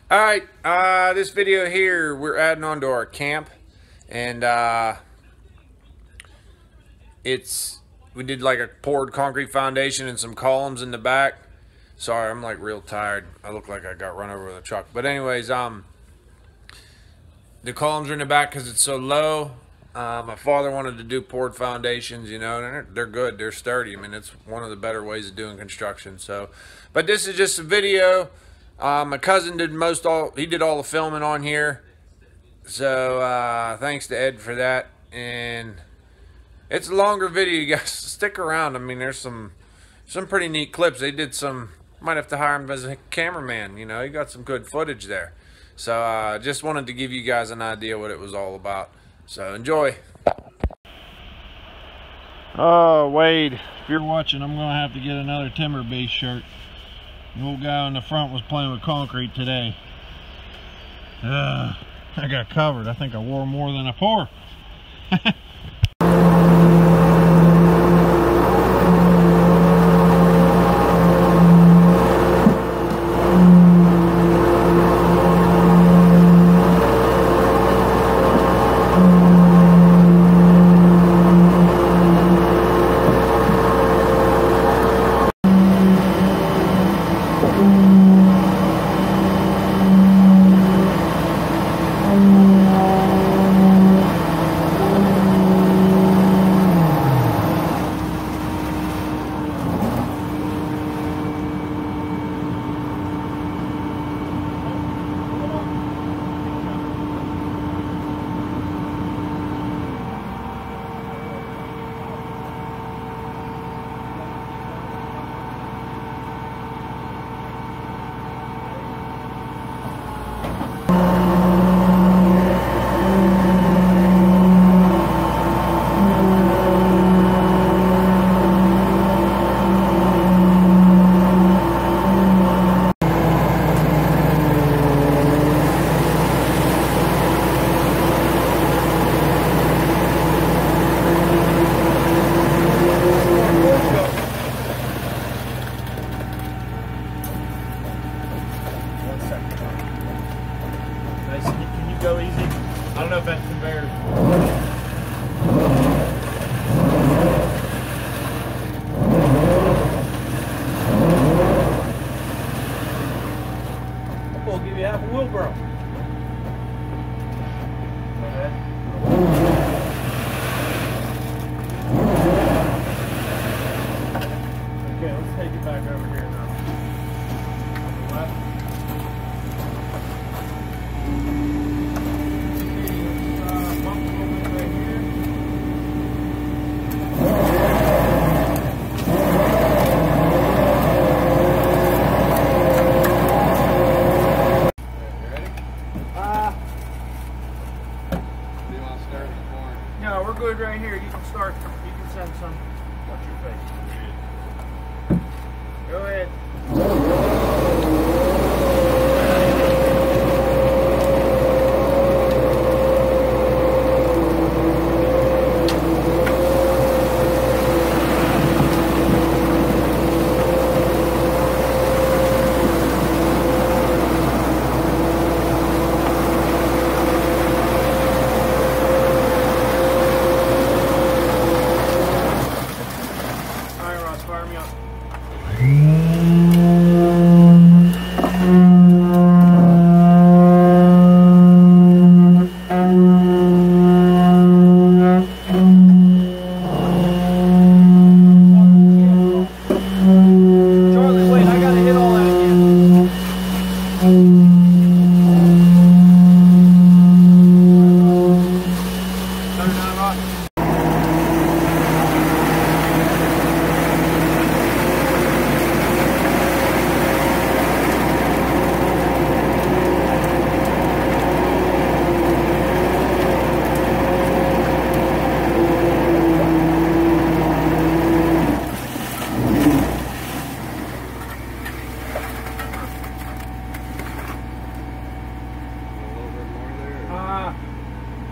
Alright, this video here, we're adding on to our camp, and we did like a poured concrete foundation and some columns in the back. Sorry, I'm like real tired. I look like I got run over with a truck. But anyways, the columns are in the back because it's so low. My father wanted to do poured foundations, you know, and they're good, they're sturdy. I mean, it's one of the better ways of doing construction. So, but this is just a video. My cousin did he did all the filming on here. So thanks to Ed for that. And it's a longer video, you guys. Stick around. I mean, there's some pretty neat clips. They did some, might have to hire him as a cameraman, you know, he got some good footage there. So just wanted to give you guys an idea what it was all about. So enjoy. Oh, Wade, if you're watching, I'm gonna have to get another Timber Beast shirt. The old guy on the front was playing with concrete today. I got covered. I think I wore more than I pour. Can you go easy? I don't know if that's conveyor. We'll give you half a wheelbarrow. Okay, let's take it back over here now. No, we're good right here. You can start. You can send some. Watch your face. Go ahead. Fire me up. Charlie, wait, I gotta hit all that again. Turn it on, rock.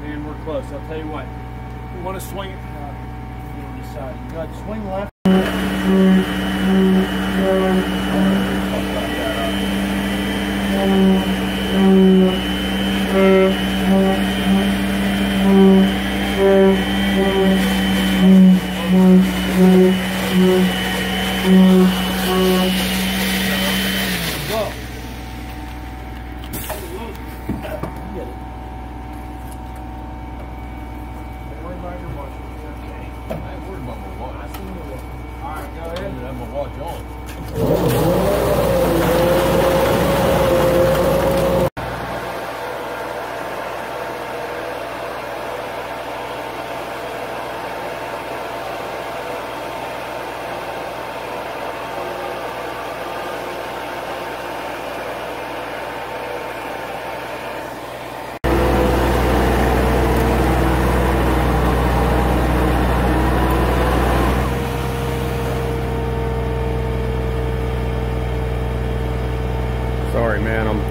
Man, we're close. I'll tell you what. You want to swing it? You decide. You got to swing left.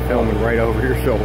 filming right over your shoulder.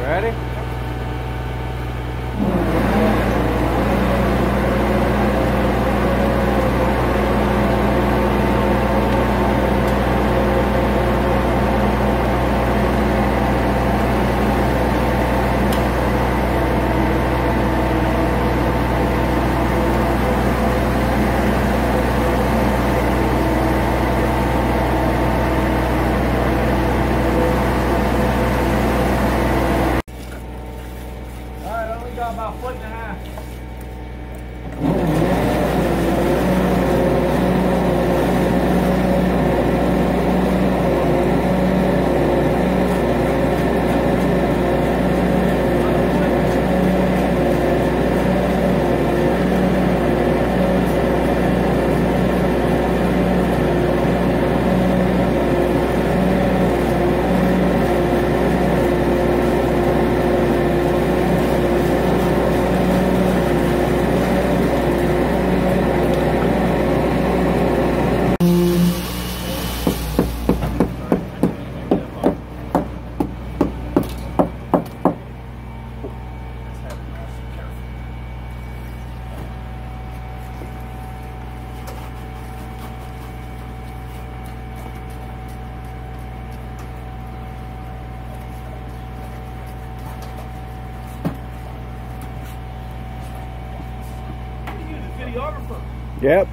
Ready? About a foot and a half. Videographer. Yep.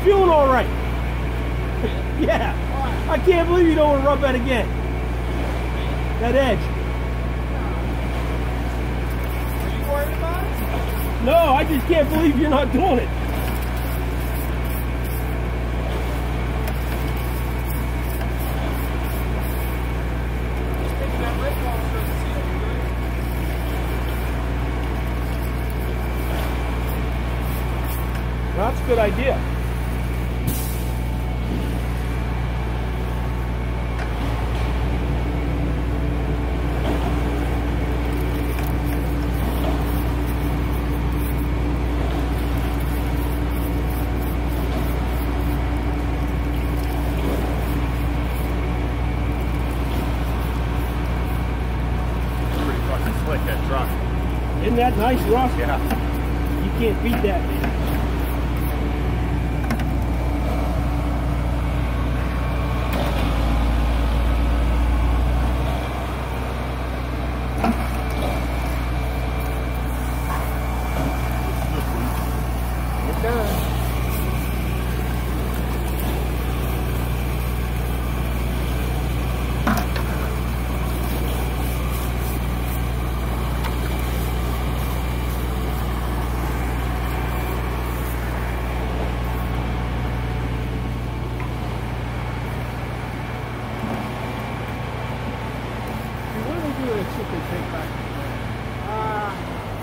feeling all right. Yeah. I can't believe you don't want to rub that again. That edge. Are you worried about it? No, I just can't believe you're not doing it. That's a good idea. Pretty fucking slick, that truck. Isn't that nice, Russ? Yeah. You can't beat that, man.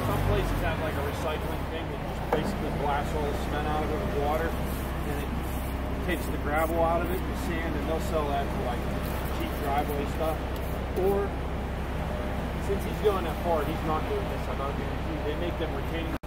Some places have like a recycling thing that just basically blasts all the cement out of it with water, and it takes the gravel out of it, the sand, and they'll sell that for like cheap driveway stuff. Or since he's going that far, he's not doing this. I'm not guarantee. They make them retaining